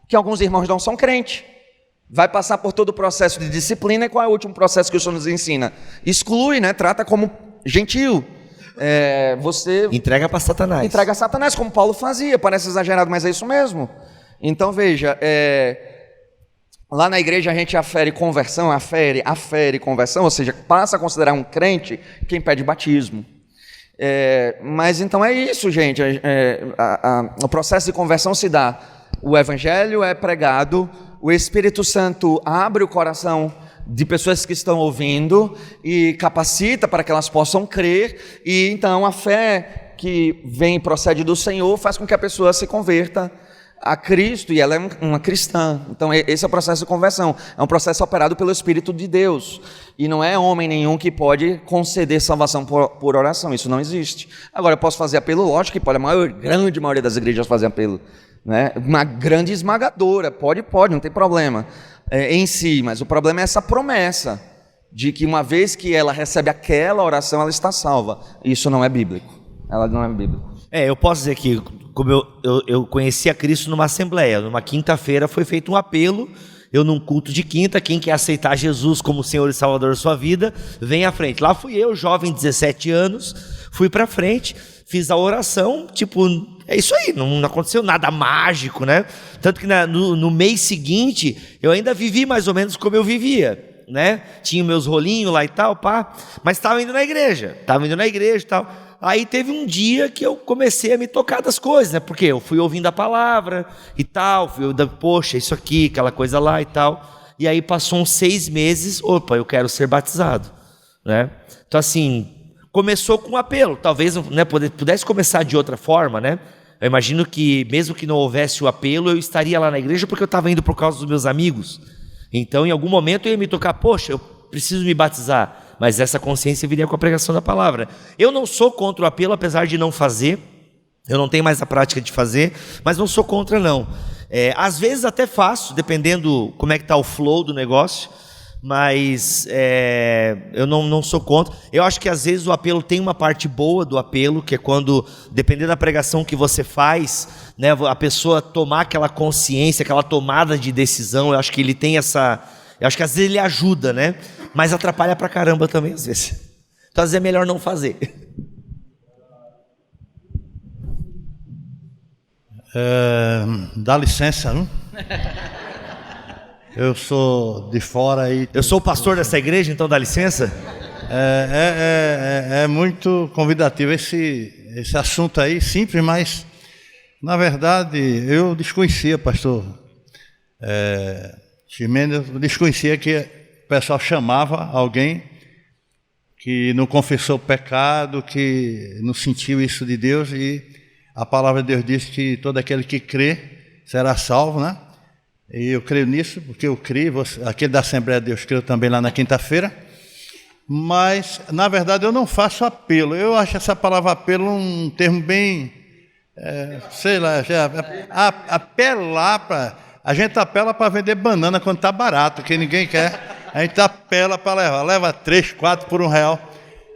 que alguns irmãos não são crentes. Vai passar por todo o processo de disciplina, e qual é o último processo que o Senhor nos ensina? Exclui, né? Trata como gentil. Você entrega para Satanás. Entrega a Satanás, como Paulo fazia. Parece exagerado, mas é isso mesmo. Então veja, lá na igreja a gente afere conversão, ou seja, passa a considerar um crente quem pede batismo. Mas então é isso, gente. O processo de conversão se dá. O evangelho é pregado, o Espírito Santo abre o coração de pessoas que estão ouvindo e capacita para que elas possam crer, e então a fé que vem e procede do Senhor faz com que a pessoa se converta a Cristo, e ela é uma cristã. Então esse é o processo de conversão, é um processo operado pelo Espírito de Deus, e não é homem nenhum que pode conceder salvação por oração, isso não existe. Agora eu posso fazer apelo, lógico que pode, a grande maioria das igrejas fazem apelo, né? Uma grande esmagadora, pode, não tem problema em si, mas o problema é essa promessa de que uma vez que ela recebe aquela oração, ela está salva. Isso não é bíblico, ela não é bíblico. Eu posso dizer que, como eu conheci a Cristo numa assembleia, numa quinta-feira foi feito um apelo, eu num culto de quinta, quem quer aceitar Jesus como Senhor e Salvador da sua vida, vem à frente. Lá fui eu, jovem, 17 anos, fui para frente, fiz a oração, é isso aí, não aconteceu nada mágico, né? Tanto que no mês seguinte, eu ainda vivi mais ou menos como eu vivia, né? Tinha meus rolinhos lá e tal, pá, mas estava indo na igreja e tal. Aí teve um dia que eu comecei a me tocar das coisas, né? Porque eu fui ouvindo a palavra e tal, poxa, isso aqui, aquela coisa lá e tal. E aí passou uns 6 meses, eu quero ser batizado, né? Então assim, começou com um apelo, talvez, né, pudesse começar de outra forma, né? Eu imagino que mesmo que não houvesse o apelo, eu estaria lá na igreja porque eu estava indo por causa dos meus amigos. Então em algum momento eu ia me tocar, poxa, eu preciso me batizar. Mas essa consciência viria com a pregação da palavra. Eu não sou contra o apelo, apesar de não fazer. Eu não tenho mais a prática de fazer, mas não sou contra não. Às vezes até faço, dependendo como é que está o flow do negócio. Mas eu não sou contra. Eu acho que às vezes o apelo tem uma parte boa do apelo, que é quando, dependendo da pregação que você faz, né, a pessoa tomar aquela consciência, aquela tomada de decisão. Eu acho que ele tem essa... Eu acho que às vezes ele ajuda, né? Mas atrapalha pra caramba também, às vezes. Então, às vezes é melhor não fazer. Dá licença, não? Eu sou de fora aí. Eu sou o pastor dessa igreja, então dá licença? É muito convidativo esse assunto aí, simples, mas na verdade eu desconhecia, pastor Ximenes, eu desconhecia que o pessoal chamava alguém que não confessou o pecado, que não sentiu isso de Deus, e a palavra de Deus diz que todo aquele que crê será salvo, né? E eu creio nisso, porque eu criei, aquele da Assembleia de Deus creu também lá na quinta-feira, mas na verdade eu não faço apelo. Eu acho essa palavra apelo um termo bem, sei lá, apelar para... A gente apela para vender banana quando está barato, que ninguém quer. A gente apela para levar. Leva 3, 4 por R$1.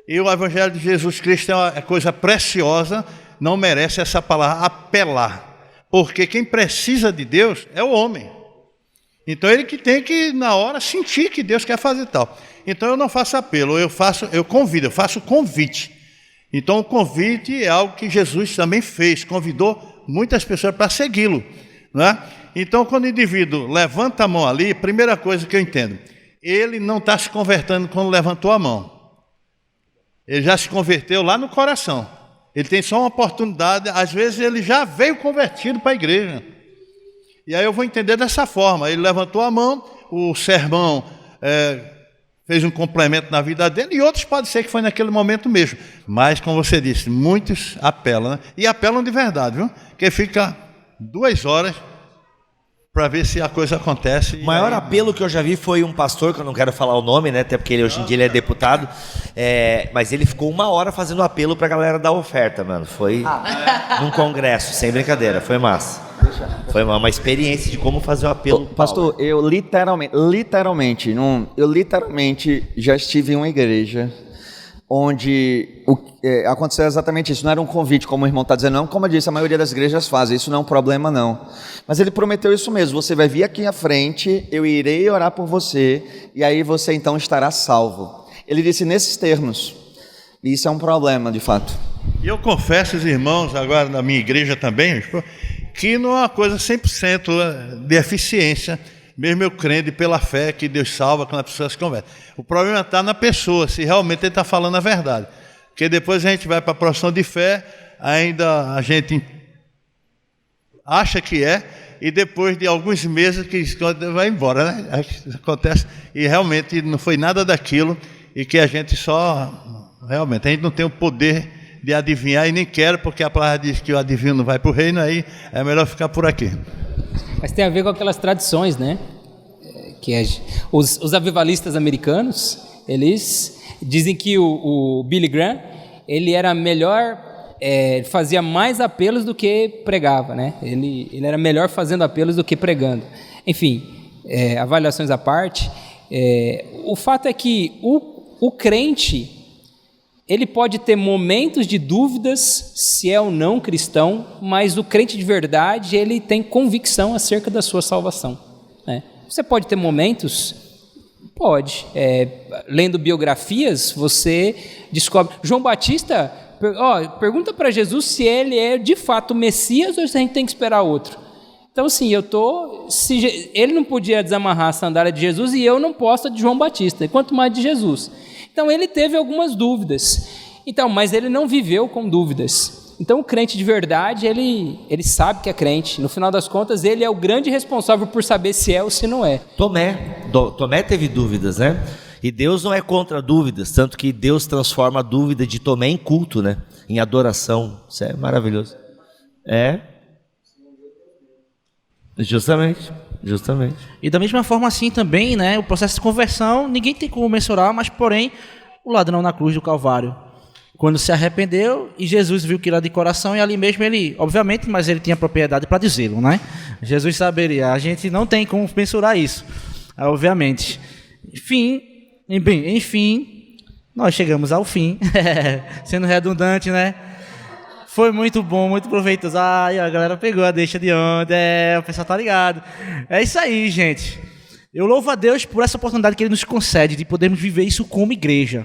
E o Evangelho de Jesus Cristo é uma coisa preciosa, não merece essa palavra apelar. Porque quem precisa de Deus é o homem. Então ele que tem que, na hora, sentir que Deus quer fazer tal. Então eu não faço apelo, eu convido, eu faço convite. Então o convite é algo que Jesus também fez, convidou muitas pessoas para segui-lo, né? Então quando o indivíduo levanta a mão ali, primeira coisa que eu entendo, ele não está se convertendo quando levantou a mão. Ele já se converteu lá no coração. Ele tem só uma oportunidade, às vezes ele já veio convertido para a igreja. E aí eu vou entender dessa forma, ele levantou a mão, o sermão fez um complemento na vida dele, e outros pode ser que foi naquele momento mesmo. Mas, como você disse, muitos apelam, né? E apelam de verdade, viu? Porque fica 2 horas para ver se a coisa acontece. O maior apelo que eu já vi foi um pastor, que eu não quero falar o nome, né? Até porque hoje em dia ele é deputado, mas ele ficou 1 hora fazendo apelo para a galera dar oferta, mano. Foi num congresso, sem brincadeira, foi massa. Foi uma experiência de como fazer o apelo. Pastor, eu literalmente já estive em uma igreja onde aconteceu exatamente isso. Não era um convite, como o irmão está dizendo, não. Como eu disse, a maioria das igrejas fazem, isso não é um problema, não. Mas ele prometeu isso mesmo: você vai vir aqui à frente, eu irei orar por você, e aí você então estará salvo. Ele disse nesses termos, e isso é um problema, de fato. E eu confesso, os irmãos, agora na minha igreja também, que não é uma coisa 100% de eficiência, mesmo eu crendo pela fé que Deus salva quando a pessoa se converte. O problema está na pessoa, se realmente ele está falando a verdade. Porque depois a gente vai para a profissão de fé, ainda a gente acha que e depois de alguns meses que vai embora, né? Acontece, e realmente não foi nada daquilo, e que a gente realmente, a gente não tem o poder de adivinhar, e nem quero, porque a palavra diz que o adivinho não vai para o reino, aí é melhor ficar por aqui. Mas tem a ver com aquelas tradições, né? Que os avivalistas americanos, eles dizem que o Billy Graham, ele era melhor, fazia mais apelos do que pregava, né? Ele era melhor fazendo apelos do que pregando. Enfim, avaliações à parte, o fato é que o crente, ele pode ter momentos de dúvidas se é ou não cristão, mas o crente de verdade, ele tem convicção acerca da sua salvação, né? Você pode ter momentos? Pode. Lendo biografias, você descobre... João Batista, pergunta para Jesus se ele é de fato o Messias ou se a gente tem que esperar outro. Então, assim, ele não podia desamarrar a sandália de Jesus e eu não posso de João Batista, quanto mais de Jesus. Então ele teve algumas dúvidas, mas ele não viveu com dúvidas. Então o crente de verdade, ele sabe que é crente. No final das contas, ele é o grande responsável por saber se é ou se não é. Tomé teve dúvidas, né? E Deus não é contra dúvidas, tanto que Deus transforma a dúvida de Tomé em culto, né? Em adoração. Isso é maravilhoso. Justamente. E da mesma forma assim também, né, o processo de conversão, ninguém tem como mensurar, mas porém, o ladrão na cruz do Calvário, quando se arrependeu e Jesus viu que era de coração, e ali mesmo ele, obviamente, mas ele tinha propriedade para dizê-lo, né? Jesus saberia, a gente não tem como mensurar isso, obviamente. Enfim, nós chegamos ao fim, sendo redundante, né? Foi muito bom, muito proveitoso. A galera pegou a deixa de ontem. O pessoal tá ligado. É isso aí, gente. Eu louvo a Deus por essa oportunidade que Ele nos concede de podermos viver isso como igreja.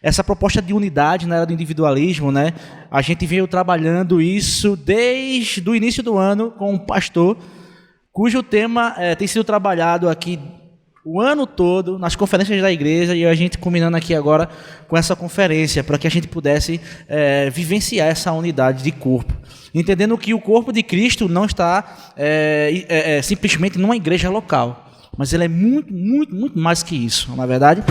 Essa proposta de unidade na era do individualismo, né? A gente veio trabalhando isso desde o início do ano com um pastor, cujo tema tem sido trabalhado aqui o ano todo, nas conferências da igreja, e a gente combinando aqui agora com essa conferência, para que a gente pudesse vivenciar essa unidade de corpo. Entendendo que o corpo de Cristo não está simplesmente numa igreja local, mas ele é muito, muito, muito mais que isso, não é verdade?